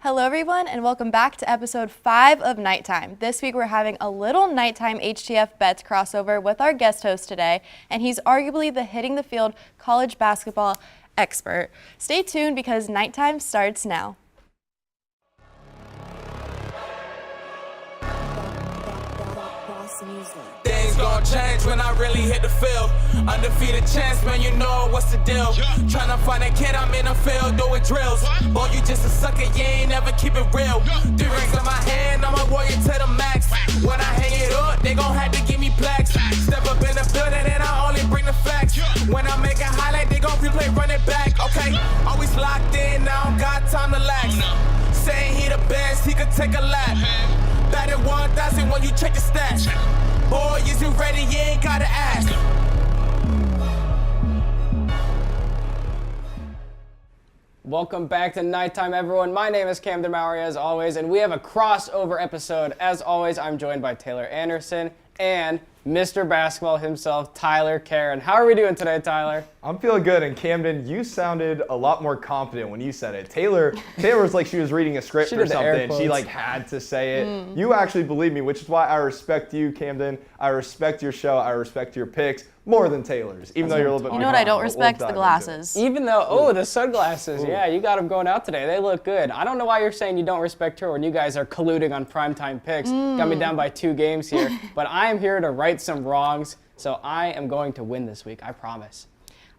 Hello everyone and welcome back to episode 5 of KnightTime. This week we're having a little KnightTime HTF Bets crossover with our guest host today, and he's arguably the hitting the field college basketball expert. Stay tuned because KnightTime starts now. Things gon' change when I really hit the field. Undefeated chance, man, you know what's the deal. Tryna find a kid, I'm in the field doing drills. Boy, you just a sucker, you ain't never keep it real. 3 rings in my hand, I'm a warrior to the max. When I hang it up, they gon' have to give me plaques. Step up in the building and I only bring the facts. When I make a highlight, they gon' replay, run it back. Okay, always locked in, now I don't got time to lax. Saying he the best, he could take a lap. Batted 1,000 when you check the stats. Boy, is you ready? You ain't gotta ask. Welcome back to KnightTime, everyone. My name is Camden Mowry, as always, and we have a crossover episode. As always, I'm joined by Taylor Anderson and Mr. Basketball himself, Tyler Karen. How are we doing today, Tyler? I'm feeling good, and Camden, you sounded a lot more confident when you said it. Taylor was like she was reading a script or something. She like had to say it. You actually believe me, which is why I respect you, Camden. I respect your show. I respect your picks more than Taylor's, even though you're a little bit. You know what I don't respect? The glasses. Even though, the sunglasses. Ooh. Yeah, you got them going out today. They look good. I don't know why you're saying you don't respect her when you guys are colluding on primetime picks. Got me down by 2 games here, but I am here to right some wrongs. So I am going to win this week, I promise.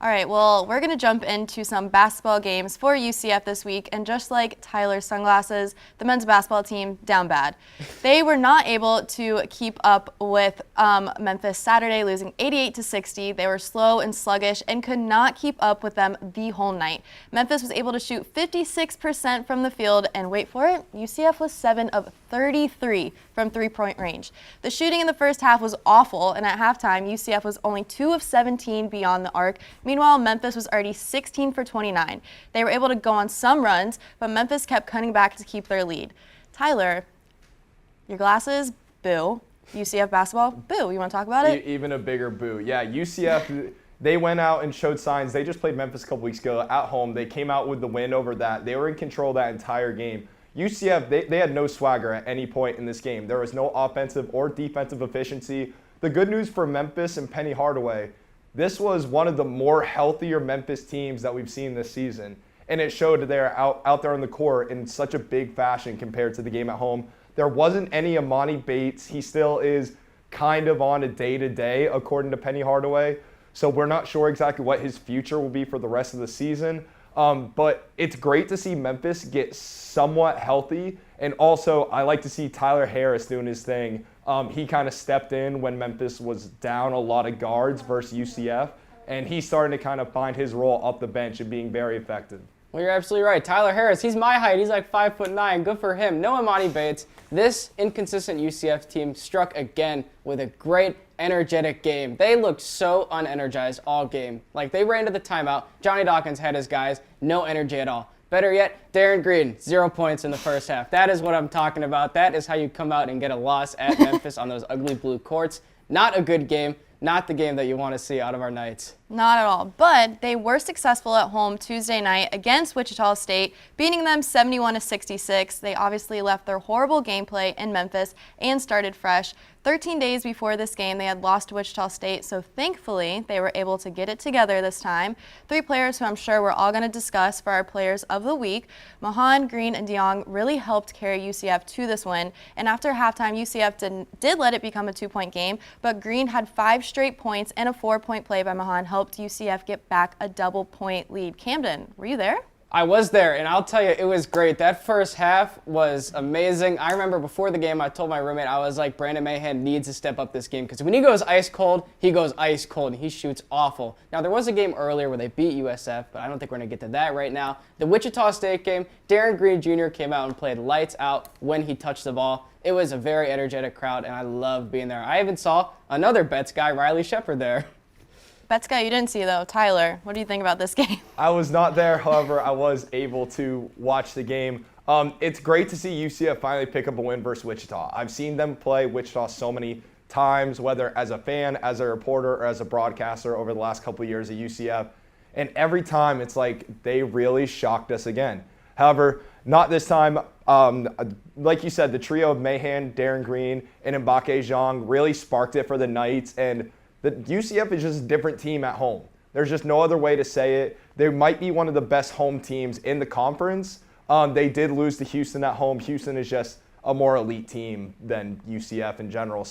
All right, well, we're going to jump into some basketball games for UCF this week, and just like Tyler's sunglasses, the men's basketball team down bad. They were not able to keep up with Memphis Saturday, losing 88-60. They were slow and sluggish and could not keep up with them the whole night. Memphis was able to shoot 56% from the field, and wait for it, UCF was 7 of 33 from three-point range. The shooting in the first half was awful, and at halftime, UCF was only 2 of 17 beyond the arc. Meanwhile, Memphis was already 16 for 29. They were able to go on some runs, but Memphis kept cutting back to keep their lead. Tyler, your glasses, boo. UCF basketball, boo. You want to talk about it? Even a bigger boo. Yeah, UCF, they went out and showed signs. They just played Memphis a couple weeks ago at home. They came out with the win over that. They were in control that entire game. UCF, they had no swagger at any point in this game. There was no offensive or defensive efficiency. The good news for Memphis and Penny Hardaway, this was one of the more healthier Memphis teams that we've seen this season. And it showed they're out there on the court in such a big fashion compared to the game at home. There wasn't any Amani Bates. He still is kind of on a day-to-day, according to Penny Hardaway. So we're not sure exactly what his future will be for the rest of the season. But it's great to see Memphis get somewhat healthy. And also, I like to see Tyler Harris doing his thing. He kind of stepped in when Memphis was down a lot of guards versus UCF. And he's starting to kind of find his role off the bench and being very effective. Well, you're absolutely right. Tyler Harris, he's my height. He's like 5'9". Good for him. No Amani Bates. This inconsistent UCF team struck again with a great, energetic game. They looked so unenergized all game. Like, they ran to the timeout. Johnny Dawkins had his guys. No energy at all. Better yet, Darren Green, 0 points in the first half. That is what I'm talking about. That is how you come out and get a loss at Memphis on those ugly blue courts. Not a good game. Not the game that you want to see out of our Knights. Not at all, but they were successful at home Tuesday night against Wichita State, beating them 71-66. They obviously left their horrible gameplay in Memphis and started fresh. 13 days before this game, they had lost to Wichita State, so thankfully they were able to get it together this time. 3 players who I'm sure we're all going to discuss for our players of the week. Mahan, Green, and DeYoung really helped carry UCF to this win, and after halftime, UCF did let it become a 2-point game, but Green had 5 straight points and a 4-point play by Mahan helped UCF get back a double-point lead. Camden, were you there? I was there, and I'll tell you, it was great. That first half was amazing. I remember before the game, I told my roommate, I was like, Brandon Mahan needs to step up this game because when he goes ice cold, and he shoots awful. Now, there was a game earlier where they beat USF, but I don't think we're going to get to that right now. The Wichita State game, Darren Green Jr. came out and played lights out when he touched the ball. It was a very energetic crowd, and I loved being there. I even saw another Bets guy, Riley Shepard, there. Bets guy you didn't see, though. Tyler, what do you think about this game? I was not there. However, I was able to watch the game. It's great to see UCF finally pick up a win versus Wichita. I've seen them play Wichita so many times, whether as a fan, as a reporter, or as a broadcaster over the last couple of years at UCF. And every time it's like they really shocked us again. However, not this time. Like you said, the trio of Mahan, Darren Green, and Mbake Zhang really sparked it for the Knights, and the UCF is just a different team at home. There's just no other way to say it. They might be one of the best home teams in the conference. They did lose to Houston at home. Houston is just a more elite team than UCF in general.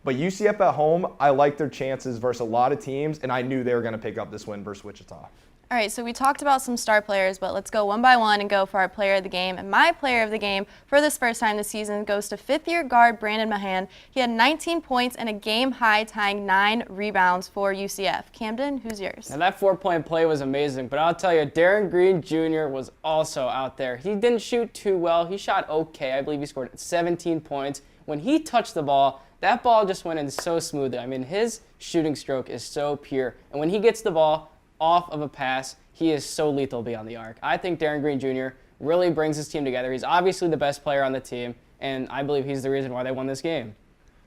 But UCF at home, I like their chances versus a lot of teams, and I knew they were going to pick up this win versus Wichita. All right, so we talked about some star players, but let's go one by one and go for our player of the game. And my player of the game for this first time this season goes to fifth-year guard Brandon Mahan. He had 19 points and a game-high tying 9 rebounds for UCF. Camden, who's yours? Now that 4-point play was amazing, but I'll tell you, Darren Green Jr. was also out there. He didn't shoot too well. He shot okay. I believe he scored 17 points. When he touched the ball, that ball just went in so smoothly. I mean, his shooting stroke is so pure. And when he gets the ball off of a pass, he is so lethal beyond the arc. I think Darren Green Jr. really brings his team together. He's obviously the best player on the team, and I believe he's the reason why they won this game.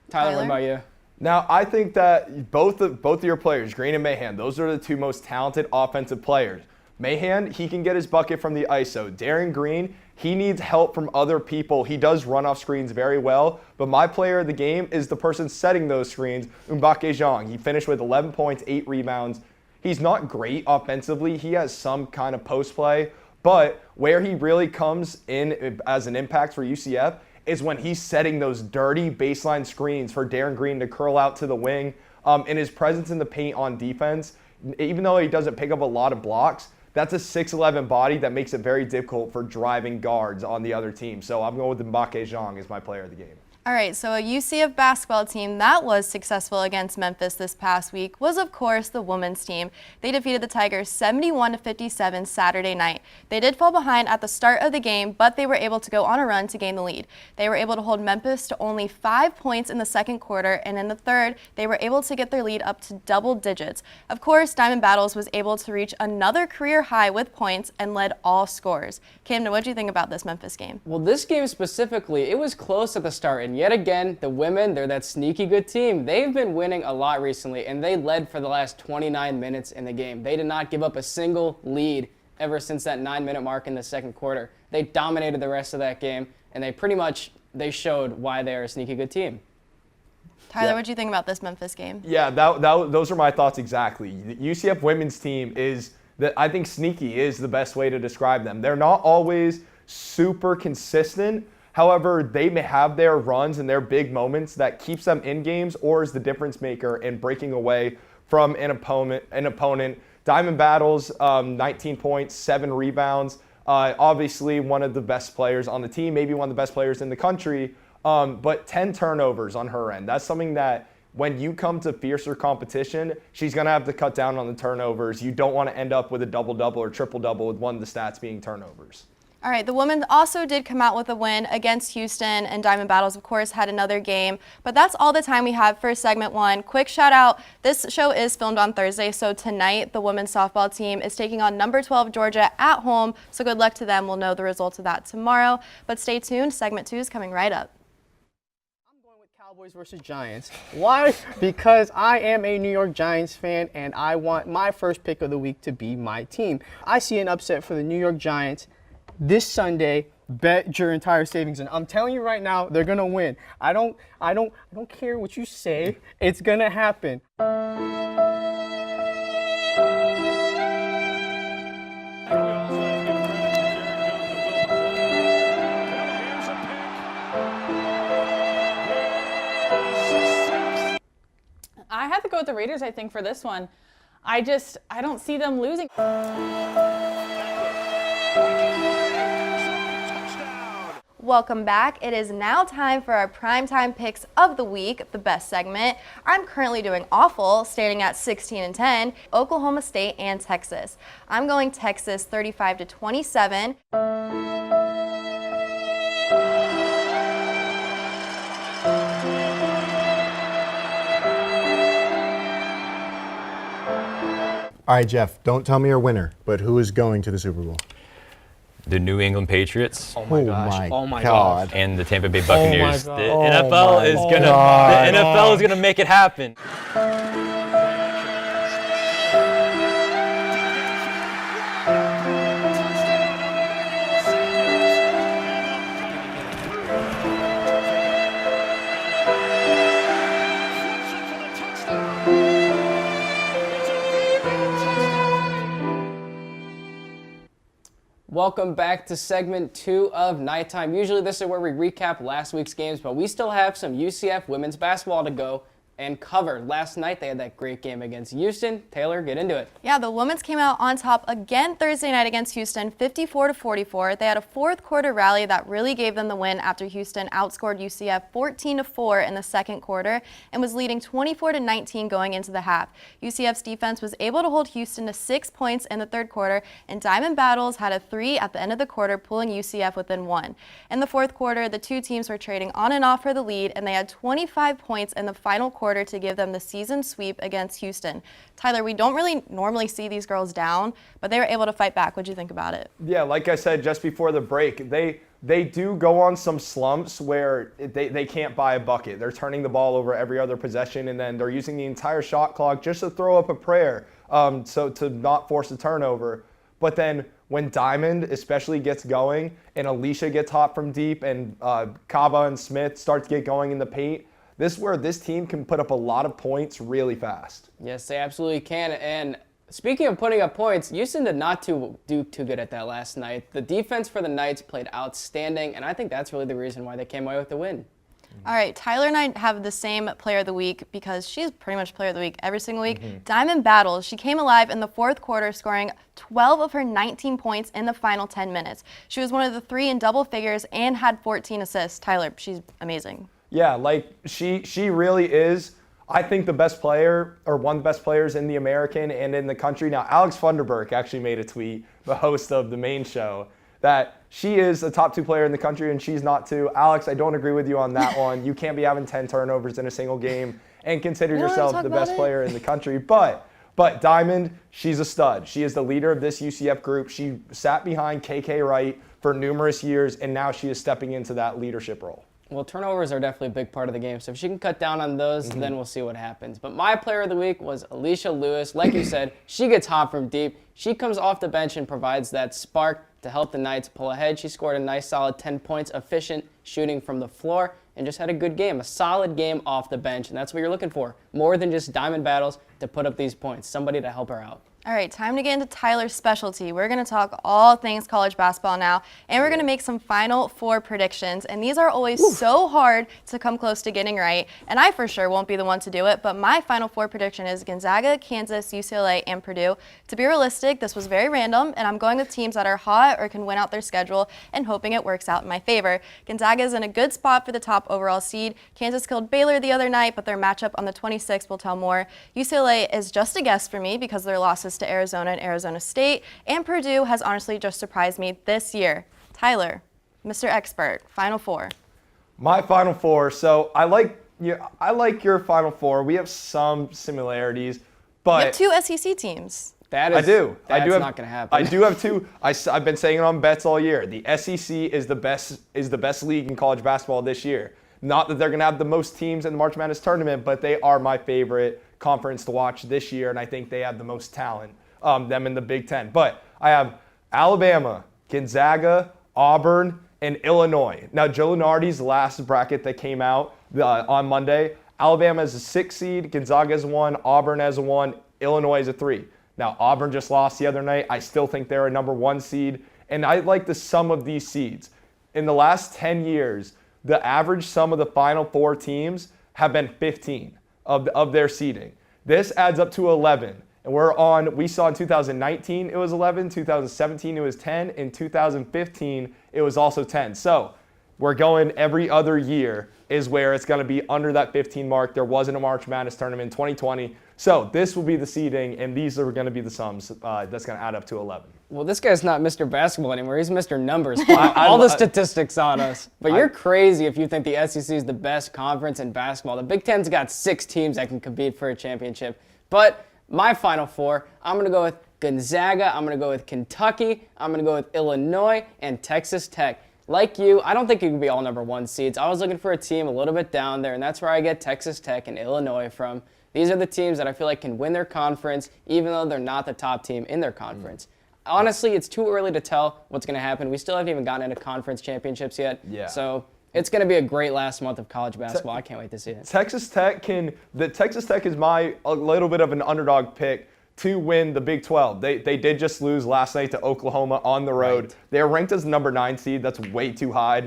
Tyler, what about you? Now, I think that both of your players, Green and Mahan, those are the two most talented offensive players. Mahan, he can get his bucket from the ISO. Darren Green, he needs help from other people. He does run off screens very well, but my player of the game is the person setting those screens, Mbake Zhang. He finished with 11 points, 8 rebounds. He's not great offensively. He has some kind of post play, but where he really comes in as an impact for UCF is when he's setting those dirty baseline screens for Darren Green to curl out to the wing. And his presence in the paint on defense, even though he doesn't pick up a lot of blocks, that's a 6'11" body that makes it very difficult for driving guards on the other team. So I'm going with Mbake Zhang as my player of the game. All right, so a UCF basketball team that was successful against Memphis this past week was, of course, the women's team. They defeated the Tigers 71-57 Saturday night. They did fall behind at the start of the game, but they were able to go on a run to gain the lead. They were able to hold Memphis to only 5 points in the second quarter, and in the third, they were able to get their lead up to double digits. Of course, Diamond Battles was able to reach another career high with points and led all scorers. Camden, what do you think about this Memphis game? Well, this game specifically, it was close at the start, and yet again, the women, they're that sneaky good team. They've been winning a lot recently, and they led for the last 29 minutes in the game. They did not give up a single lead ever since that 9-minute mark in the second quarter. They dominated the rest of that game, and they showed why they're a sneaky good team. Tyler, what do you think about this Memphis game? Yeah, those are my thoughts exactly. The UCF women's team I think sneaky is the best way to describe them. They're not always super consistent. However, they may have their runs and their big moments that keeps them in games or is the difference maker in breaking away from an opponent. Diamond Battles, 19 points, 7 rebounds. Obviously, one of the best players on the team, maybe one of the best players in the country, but 10 turnovers on her end. That's something that when you come to fiercer competition, she's going to have to cut down on the turnovers. You don't want to end up with a double-double or triple-double with one of the stats being turnovers. All right, the women also did come out with a win against Houston, and Diamond Battles, of course, had another game. But that's all the time we have for segment 1. Quick shout out, this show is filmed on Thursday, so tonight the women's softball team is taking on number 12 Georgia at home, so good luck to them. We'll know the results of that tomorrow. But stay tuned, segment 2 is coming right up. I'm going with Cowboys versus Giants. Why? Because I am a New York Giants fan, and I want my first pick of the week to be my team. I see an upset for the New York Giants this Sunday. Bet your entire savings, and I'm telling you right now, they're gonna win. I don't care what you say. It's gonna happen. I have to go with the Raiders, I think, for this one. I don't see them losing. Welcome back. It is now time for our primetime picks of the week, the best segment. I'm currently doing awful, standing at 16-10, Oklahoma State and Texas. I'm going Texas 35-27. All right, Jeff, don't tell me your winner, but who is going to the Super Bowl? The New England Patriots. Oh my gosh. Oh my God. And the Tampa Bay Buccaneers. God. The Oh NFL is gonna make it happen. Welcome back to segment 2 of Nighttime. Usually this is where we recap last week's games, but we still have some UCF women's basketball to go and cover. Last night they had that great game against Houston. Taylor, get into it. Yeah, the women's came out on top again Thursday night against Houston, 54-44. They had a fourth quarter rally that really gave them the win after Houston outscored UCF 14-4 in the second quarter and was leading 24-19 going into the half. UCF's defense was able to hold Houston to 6 points in the third quarter, and Diamond Battles had a 3 at the end of the quarter, pulling UCF within 1. In the fourth quarter, the two teams were trading on and off for the lead, and they had 25 points in the final quarter to give them the season sweep against Houston. Tyler, we don't really normally see these girls down, but they were able to fight back. What do you think about it? Yeah, like I said just before the break, they do go on some slumps where they can't buy a bucket. They're turning the ball over every other possession, and then they're using the entire shot clock just to throw up a prayer, so to not force a turnover. But then when Diamond especially gets going and Alicia gets hot from deep and Kaba and Smith start to get going in the paint, this is where this team can put up a lot of points really fast. Yes, they absolutely can. And speaking of putting up points, Houston did not do too good at that last night. The defense for the Knights played outstanding, and I think that's really the reason why they came away with the win. All right, Tyler and I have the same player of the week because she's pretty much player of the week every single week. Diamond Battles, she came alive in the fourth quarter, scoring 12 of her 19 points in the final 10 minutes. She was one of the 3 in double figures and had 14 assists. Tyler, she's amazing. Yeah, like she really is, I think, the best player or one of the best players in the American and in the country. Now, Alex Funderburke actually made a tweet, the host of the main show, that she is a top 2 player in the country and she's not too. Alex, I don't agree with you on that one. You can't be having 10 turnovers in a single game and consider yourself the best player in the country. But Diamond, she's a stud. She is the leader of this UCF group. She sat behind KK Wright for numerous years, and now she is stepping into that leadership role. Well, turnovers are definitely a big part of the game, so if she can cut down on those, then we'll see what happens. But my player of the week was Alicia Lewis. Like you said, she gets hot from deep. She comes off the bench and provides that spark to help the Knights pull ahead. She scored a nice solid 10 points, efficient shooting from the floor, and just had a good game, a solid game off the bench, and that's what you're looking for. More than just Diamond Battles to put up these points, somebody to help her out. All right, time to get into Tyler's specialty. We're going to talk all things college basketball now, and we're going to make some Final Four predictions. And these are always so hard to come close to getting right, and I for sure won't be the one to do it, but my Final Four prediction is Gonzaga, Kansas, UCLA, and Purdue. To be realistic, this was very random, and I'm going with teams that are hot or can win out their schedule and hoping it works out in my favor. Gonzaga is in a good spot for the top overall seed. Kansas killed Baylor the other night, but their matchup on the 26th will tell more. UCLA is just a guess for me because their losses to Arizona and Arizona State, and Purdue has honestly just surprised me this year. Tyler, Mr. Expert, Final Four. My Final Four. So I like your Final Four. We have some similarities, but You have 2 SEC teams. That's I do have, not going to happen. I do have 2. I've been saying it on bets all year. The SEC is the best league in college basketball this year. Not that they're going to have the most teams in the March Madness tournament, but they are my favorite conference to watch this year, and I think they have the most talent, them in the Big Ten. But I have Alabama, Gonzaga, Auburn, and Illinois. Now, Joe Lunardi's last bracket that came out on Monday, Alabama is a 6 seed, Gonzaga is a 1, Auburn as a 1, Illinois is a 3. Now, Auburn just lost the other night. I still think they're a number 1 seed, and I like the sum of these seeds. In the last 10 years, the average sum of the Final Four teams have been 15 of their seeding. This adds up to 11. And we saw in 2019 it was 11, 2017 it was 10, in 2015 it was also 10. So we're going every other year is where it's going to be under that 15 mark. There wasn't a March Madness tournament in 2020. So this will be the seeding, and these are going to be the sums that's going to add up to 11. Well, this guy's not Mr. Basketball anymore. He's Mr. Numbers. All the statistics on us. But you're crazy if you think the SEC is the best conference in basketball. The Big Ten's got 6 teams that can compete for a championship. But my Final Four, I'm going to go with Gonzaga, I'm going to go with Kentucky, I'm going to go with Illinois, and Texas Tech. Like you, I don't think it could be all number 1 seeds. I was looking for a team a little bit down there, and that's where I get Texas Tech and Illinois from. These are the teams that I feel like can win their conference, even though they're not the top team in their conference. Honestly, it's too early to tell what's going to happen. We still haven't even gotten into conference championships yet. Yeah. So it's going to be a great last month of college basketball. I can't wait to see it. Texas Tech is a little bit of an underdog pick to win the Big 12. They did just lose last night to Oklahoma on the road. Right. They are ranked as number 9 seed. That's way too high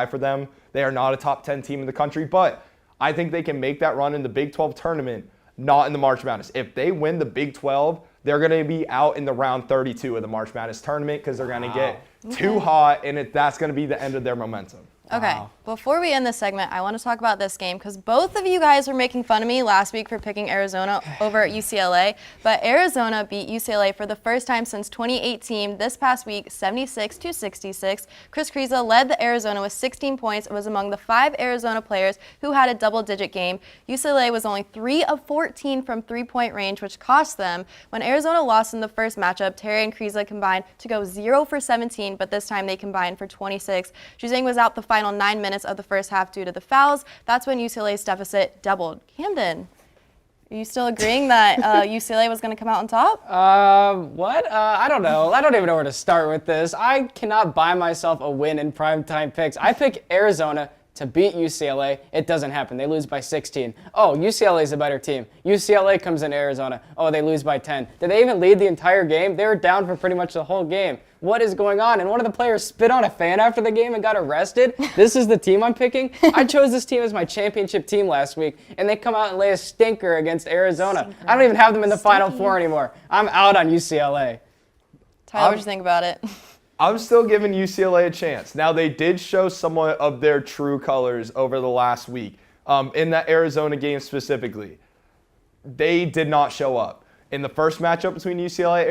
for them. They are not a top 10 team in the country, but I think they can make that run in the Big 12 tournament, not in the March Madness. If they win the Big 12, they're going to be out in the round 32 of the March Madness tournament because they're going to get too hot, and that's going to be the end of their momentum. Okay, before we end this segment, I want to talk about this game because both of you guys were making fun of me last week for picking Arizona over at UCLA, but Arizona beat UCLA for the first time since 2018 this past week, 76-66. Chris Kriza led the Arizona with 16 points and was among the 5 Arizona players who had a double-digit game. UCLA was only 3 of 14 from three-point range, which cost them. When Arizona lost in the first matchup, Terry and Kriza combined to go 0 for 17, but this time they combined for 26. Juzang was out the final 9 minutes of the first half due to the fouls. That's when UCLA's deficit doubled. Camden, are you still agreeing that UCLA was going to come out on top? What? I don't know. I don't even know where to start with this. I cannot buy myself a win in primetime picks. I pick Arizona to beat UCLA. It doesn't happen. They lose by 16. Oh, UCLA is a better team. UCLA comes in Arizona. Oh, they lose by 10. Did they even lead the entire game? They were down for pretty much the whole game. What is going on? And one of the players spit on a fan after the game and got arrested. This is the team I'm picking? I chose this team as my championship team last week, and they come out and lay a stinker against Arizona. I don't even have them in the Final Four anymore. I'm out on UCLA. Tyler, what do you think about it? I'm still giving UCLA a chance. Now, they did show somewhat of their true colors over the last week. In that Arizona game specifically, they did not show up. In the first matchup between UCLA and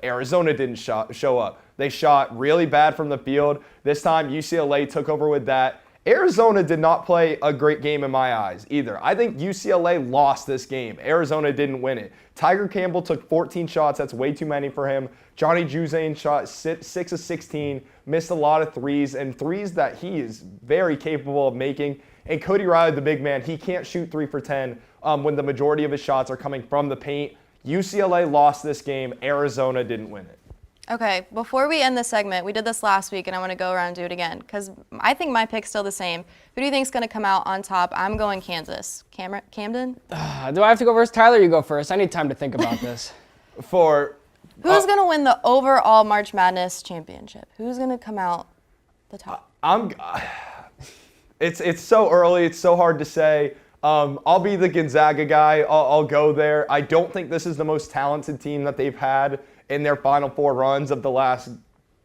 Arizona didn't show up. They shot really bad from the field. This time, UCLA took over with that. Arizona did not play a great game in my eyes either. I think UCLA lost this game. Arizona didn't win it. Tiger Campbell took 14 shots. That's way too many for him. Johnny Juzang shot 6 of 16, missed a lot of threes, and threes that he is very capable of making. And Cody Riley, the big man, he can't shoot 3 for 10 when the majority of his shots are coming from the paint. UCLA lost this game. Arizona didn't win it. Okay, before we end this segment, we did this last week, and I want to go around and do it again because I think my pick's still the same. Who do you think is going to come out on top? I'm going Kansas. Camden? Do I have to go first? Tyler, you go first. I need time to think about this. Who's going to win the overall March Madness championship? Who's going to come out the top? It's so early. It's so hard to say. I'll be the Gonzaga guy. I'll go there. I don't think this is the most talented team that they've had in their Final Four runs of the last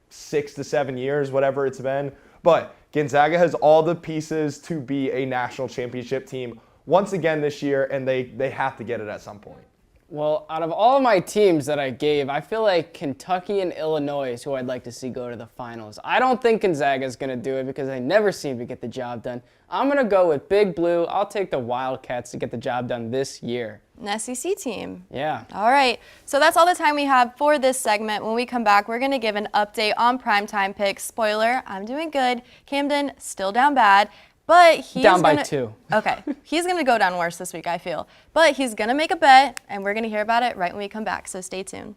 6 to 7 years, whatever it's been. But Gonzaga has all the pieces to be a national championship team once again this year, and they have to get it at some point. Well, out of all of my teams that I gave, I feel like Kentucky and Illinois is who I'd like to see go to the finals. I don't think Gonzaga is going to do it because they never seem to get the job done. I'm going to go with Big Blue. I'll take the Wildcats to get the job done this year. An SEC team. Yeah. All right. So that's all the time we have for this segment. When we come back, we're going to give an update on primetime picks. Spoiler, I'm doing good. Camden, still down bad. But he's down by 2. Okay. He's going to go down worse this week, I feel. But he's going to make a bet, and we're going to hear about it right when we come back. So stay tuned.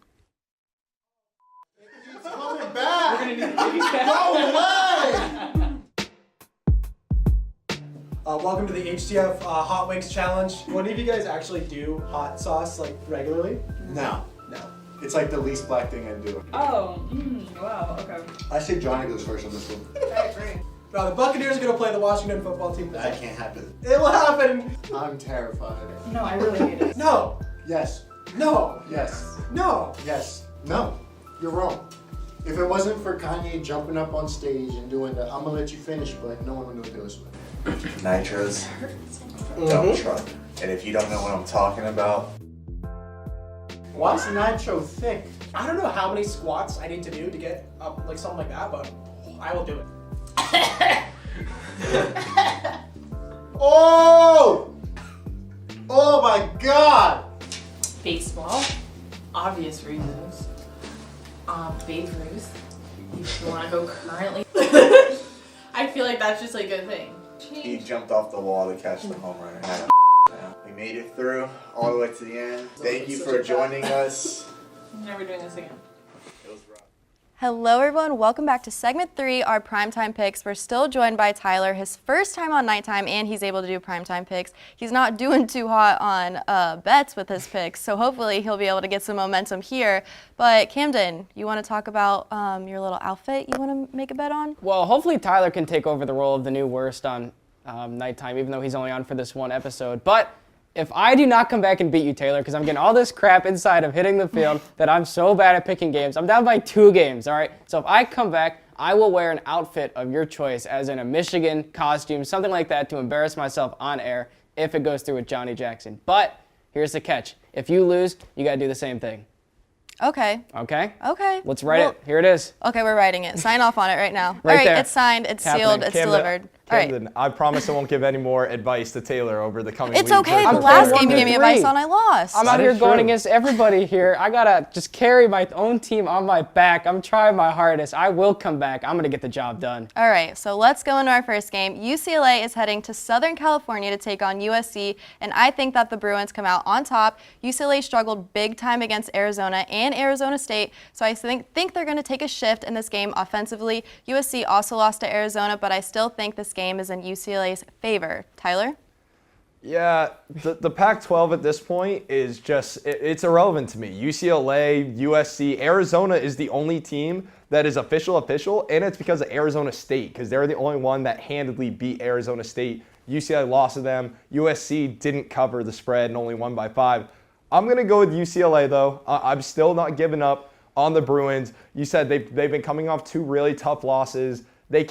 It's coming back. We're going to need to go away. Welcome to the HTF Hot Wings Challenge. One of you guys actually do hot sauce like regularly? No. No. It's like the least black thing I do. Oh, wow, okay. I say Johnny goes first on this one. I agree. Now the Buccaneers are going to play the Washington football team. That can't happen. It will happen. I'm terrified. No, I really hate it. No. Yes. No. Yes. No. Yes. No. You're wrong. If it wasn't for Kanye jumping up on stage and doing the I'm gonna let you finish, but no one would know what it was. Nitro's dump truck. And if you don't know what I'm talking about, Why is Nitro thick? I don't know how many squats I need to do to get up like something like that, but I will do it. Oh! Oh my God! Baseball, obvious reasons. Babe Ruth, if you want to go currently. I feel like that's just like a thing. he jumped off the wall to catch the home run. We made it through all the way to the end. Thank you for joining us. I'm never doing this again. It was rough. Hello everyone, welcome back to segment 3, our primetime picks. We're still joined by Tyler, his first time on Nighttime, and he's able to do primetime picks. He's not doing too hot on bets with his picks, so hopefully he'll be able to get some momentum here. But Camden, you want to talk about your little outfit you want to make a bet on? Well, hopefully Tyler can take over the role of the new worst on Nighttime, even though he's only on for this one episode. But if I do not come back and beat you, Taylor, because I'm getting all this crap inside of hitting the field that I'm so bad at picking games. I'm down by 2 games, all right? So if I come back, I will wear an outfit of your choice, as in a Michigan costume, something like that, to embarrass myself on air if it goes through with Johnny Jackson. But here's the catch. If you lose, you got to do the same thing. Okay. Okay? Okay. Let's write it. Here it is. Okay, we're writing it. Sign off on it right now. Right all right, there. it's signed, it's sealed, it's delivered. Camden, I promise I won't give any more advice to Taylor over the coming weeks. It's okay. The last game you gave me advice on, I lost. I'm out here going against everybody here. I got to just carry my own team on my back. I'm trying my hardest. I will come back. I'm going to get the job done. All right, so let's go into our first game. UCLA is heading to Southern California to take on USC, and I think that the Bruins come out on top. UCLA struggled big time against Arizona and Arizona State, so I think they're going to take a shift in this game offensively. USC also lost to Arizona, but I still think this game is in UCLA's favor. Tyler? Yeah, the Pac-12 at this point is just, it's irrelevant to me. UCLA, USC, Arizona is the only team that is official, and it's because of Arizona State, because they're the only one that handedly beat Arizona State. UCLA lost to them. USC didn't cover the spread and only won by 5. I'm going to go with UCLA, though. I'm still not giving up on the Bruins. You said they've been coming off 2 really tough losses. They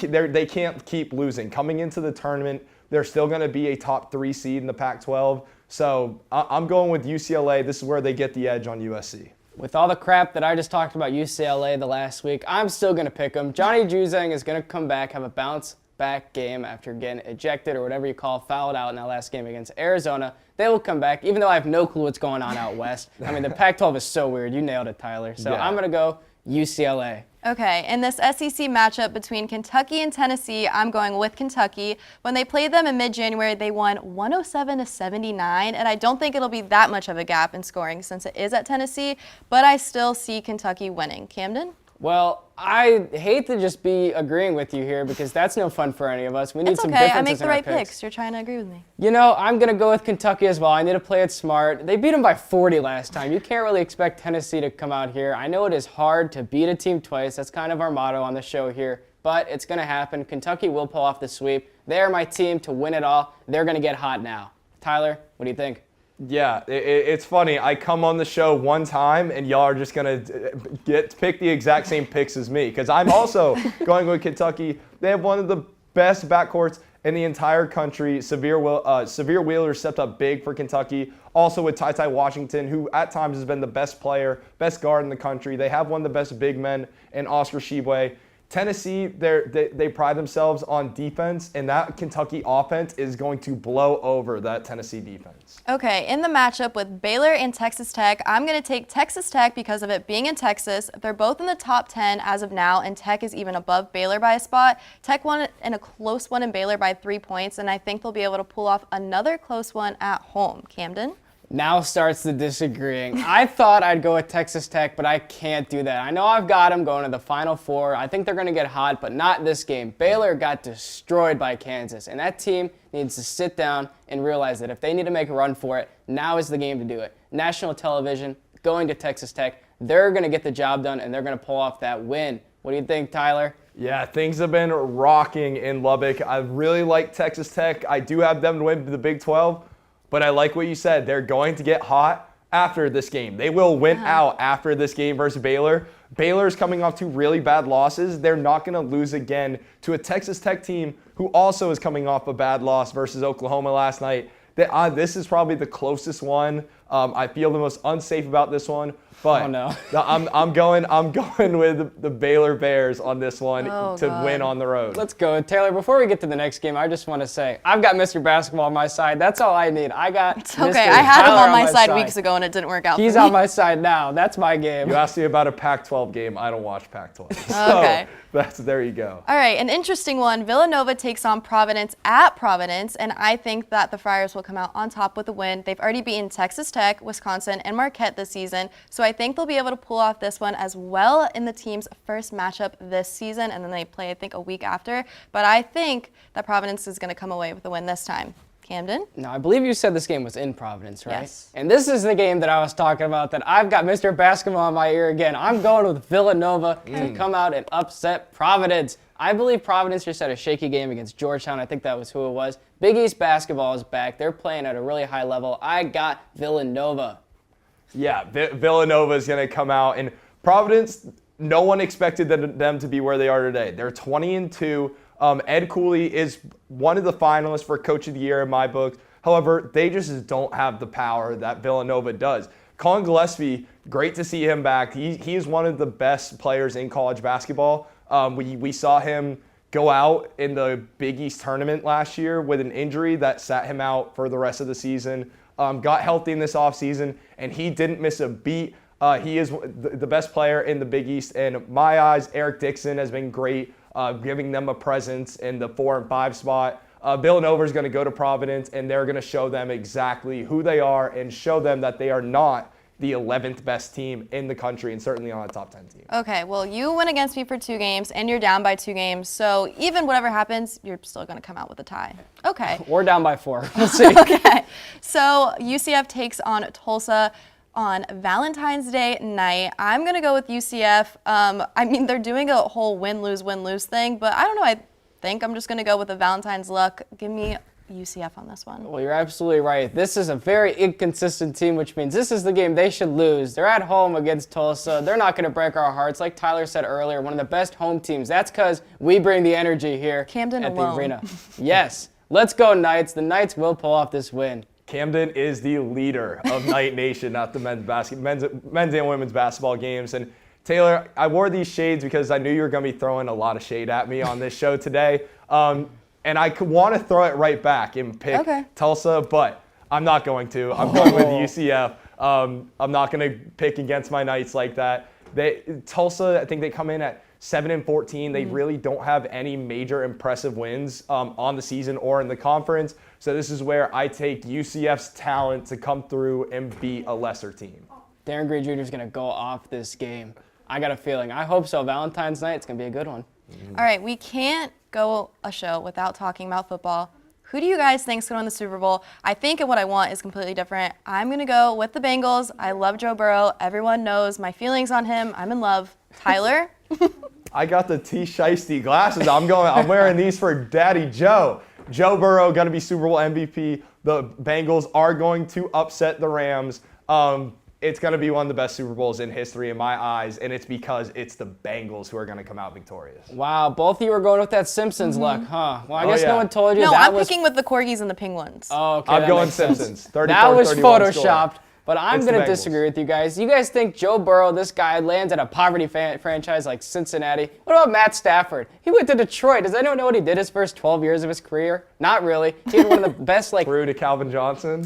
can't keep losing. Coming into the tournament, they're still going to be a top 3 seed in the Pac-12. So I'm going with UCLA. This is where they get the edge on USC. With all the crap that I just talked about UCLA the last week, I'm still going to pick them. Johnny Juzang is going to come back, have a bounce-back game after getting ejected or whatever you call it, fouled out in that last game against Arizona. They will come back, even though I have no clue what's going on out west. I mean, the Pac-12 is so weird. You nailed it, Tyler. So I'm going to go UCLA. Okay, in this SEC matchup between Kentucky and Tennessee, I'm going with Kentucky. When they played them in mid-January, they won 107-79, and I don't think it'll be that much of a gap in scoring since it is at Tennessee, but I still see Kentucky winning. Camden? Well, I hate to just be agreeing with you here because that's no fun for any of us. We need some okay. differences I make the in our right picks. picks. You're trying to agree with me. You know, I'm going to go with Kentucky as well. I need to play it smart. They beat them by 40 last time. You can't really expect Tennessee to come out here. I know it is hard to beat a team twice. That's kind of our motto on the show here. But it's going to happen. Kentucky will pull off the sweep. They're my team to win it all. They're going to get hot now. Tyler, what do you think? Yeah, it's funny. I come on the show one time, and y'all are just going to pick the exact same picks as me, because I'm also going with Kentucky. They have one of the best backcourts in the entire country. Severe Wheeler stepped up big for Kentucky. Also with Ty Washington, who at times has been the best player, best guard in the country. They have one of the best big men in Oscar Tshiebwe. Tennessee, they pride themselves on defense, and that Kentucky offense is going to blow over that Tennessee defense. Okay, in the matchup with Baylor and Texas Tech, I'm going to take Texas Tech because of it being in Texas. They're both in the top 10 as of now, and Tech is even above Baylor by a spot. Tech won in a close one in Baylor by 3 points, and I think they'll be able to pull off another close one at home. Camden? Now starts the disagreeing. I thought I'd go with Texas Tech, but I can't do that. I know I've got them going to the Final Four. I think they're going to get hot, but not this game. Baylor got destroyed by Kansas, and that team needs to sit down and realize that if they need to make a run for it, now is the game to do it. National television, going to Texas Tech, they're going to get the job done, and they're going to pull off that win. What do you think, Tyler? Yeah, things have been rocking in Lubbock. I really like Texas Tech. I do have them to win the Big 12. But I like what you said. They're going to get hot after this game. They will win out after this game versus Baylor. Baylor's coming off 2 really bad losses. They're not going to lose again to a Texas Tech team who also is coming off a bad loss versus Oklahoma last night. This is probably the closest one. I feel the most unsafe about this one. But I'm going with the Baylor Bears on this one to win on the road. Let's go. Taylor, before we get to the next game, I just want to say, I've got Mr. Basketball on my side. That's all I need. I got It's okay. I had him on my side weeks ago, and it didn't work out He's for me. on my side now. That's my game. You asked me about a Pac-12 game. I don't watch Pac-12. Okay. There you go. All right, an interesting one. Villanova takes on Providence at Providence, and I think that the Friars will come out on top with a win. They've already beaten Texas Tech Tech, Wisconsin, and Marquette this season, so I think they'll be able to pull off this one as well in the team's first matchup this season, and then they play, I think, a week after. But I think that Providence is going to come away with a win this time. Camden? Now, I believe you said this game was in Providence, right? Yes. And this is the game that I was talking about that I've got Mr. Basketball in my ear again. I'm going with Villanova to come out and upset Providence. I believe Providence just had a shaky game against Georgetown. I think that was who it was. Big East basketball is back. They're playing at a really high level. I got Villanova. Yeah, Villanova is going to come out. And Providence, no one expected them to be where they are today. They're 20-2. Ed Cooley is one of the finalists for Coach of the Year in my book. However, they just don't have the power that Villanova does. Colin Gillespie, great to see him back. He is one of the best players in college basketball. We saw him go out in the Big East tournament last year with an injury that sat him out for the rest of the season. Got healthy in this offseason, and he didn't miss a beat. He is the best player in the Big East. And in my eyes, Eric Dixon has been great, giving them a presence in the 4 and 5 spot. Villanova is going to go to Providence, and they're going to show them exactly who they are and show them that they are not the 11th best team in the country and certainly not a top 10 team. Okay, well, you went against me for 2 games, and you're down by 2 games. So even whatever happens, you're still going to come out with a tie. Okay. We're down by 4. We'll see. Okay. So UCF takes on Tulsa on Valentine's Day night. I'm going to go with UCF. I mean, they're doing a whole win-lose thing, but I don't know. I think I'm just going to go with a Valentine's luck. Give me UCF on this one. Well, you're absolutely right. This is a very inconsistent team, which means this is the game they should lose. They're at home against Tulsa. They're not going to break our hearts. Like Tyler said earlier, one of the best home teams. That's because we bring the energy here Camden at alone. the arena. Yes. Let's go, Knights. The Knights will pull off this win. Camden is the leader of Knight Nation at the men's and women's basketball games. And Taylor, I wore these shades because I knew you were going to be throwing a lot of shade at me on this show today. And I could want to throw it right back and pick Tulsa, but I'm not going to. I'm going with UCF. I'm not going to pick against my Knights like that. Tulsa, I think they come in at 7-14. They really don't have any major impressive wins on the season or in the conference. So this is where I take UCF's talent to come through and beat a lesser team. Darren Green Jr. is going to go off this game. I got a feeling. I hope so. Valentine's night, it's going to be a good one. All right, we can't go a show without talking about football. Who do you guys think is going to win the Super Bowl? I think what I want is completely different. I'm going to go with the Bengals. I love Joe Burrow. Everyone knows my feelings on him. I'm in love. Tyler? I got the T-Shiesty glasses. I'm wearing these for Daddy Joe. Joe Burrow going to be Super Bowl MVP. The Bengals are going to upset the Rams. It's going to be one of the best Super Bowls in history in my eyes, and it's because it's the Bengals who are going to come out victorious. Wow, both of you are going with that Simpsons luck, huh? Well, I guess no one told you no, that I'm picking with the Corgis and the Penguins. Oh, okay. I'm going Simpsons. That was photoshopped. But I'm It's going the to disagree with you guys. You guys think Joe Burrow, this guy, lands at a poverty franchise like Cincinnati? What about Matt Stafford? He went to Detroit. Does anyone know what he did his first 12 years of his career? Not really. He had one of the best, Threw to Calvin Johnson.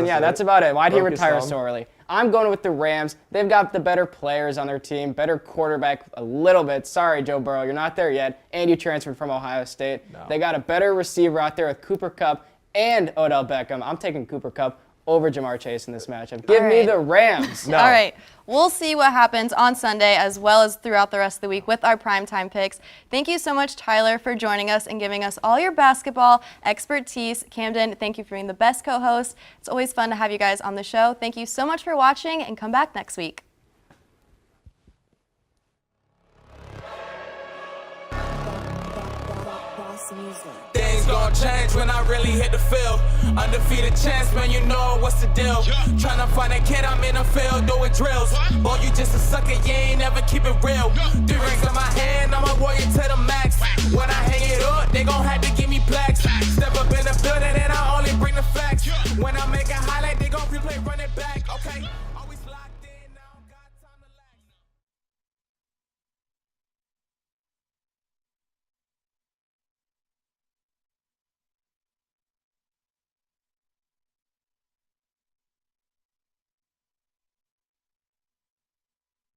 Yeah, that's about it. Why'd he Broke his retire thumb. so early? I'm going with the Rams. They've got the better players on their team, better quarterback a little bit. Sorry, Joe Burrow, you're not there yet. And you transferred from Ohio State. No. They got a better receiver out there with Cooper Kupp and Odell Beckham. I'm taking Cooper Kupp over Jamar Chase in this matchup. Give me the Rams. No. All right. We'll see what happens on Sunday as well as throughout the rest of the week with our primetime picks. Thank you so much, Tyler, for joining us and giving us all your basketball expertise. Camden, thank you for being the best co-host. It's always fun to have you guys on the show. Thank you so much for watching, and come back next week. Things gon' change when I really hit the field. Undefeated champs, man, you know what's the deal. Tryna find a kid, I'm in the field doing drills. Boy, you just a sucker, you ain't never keep it real.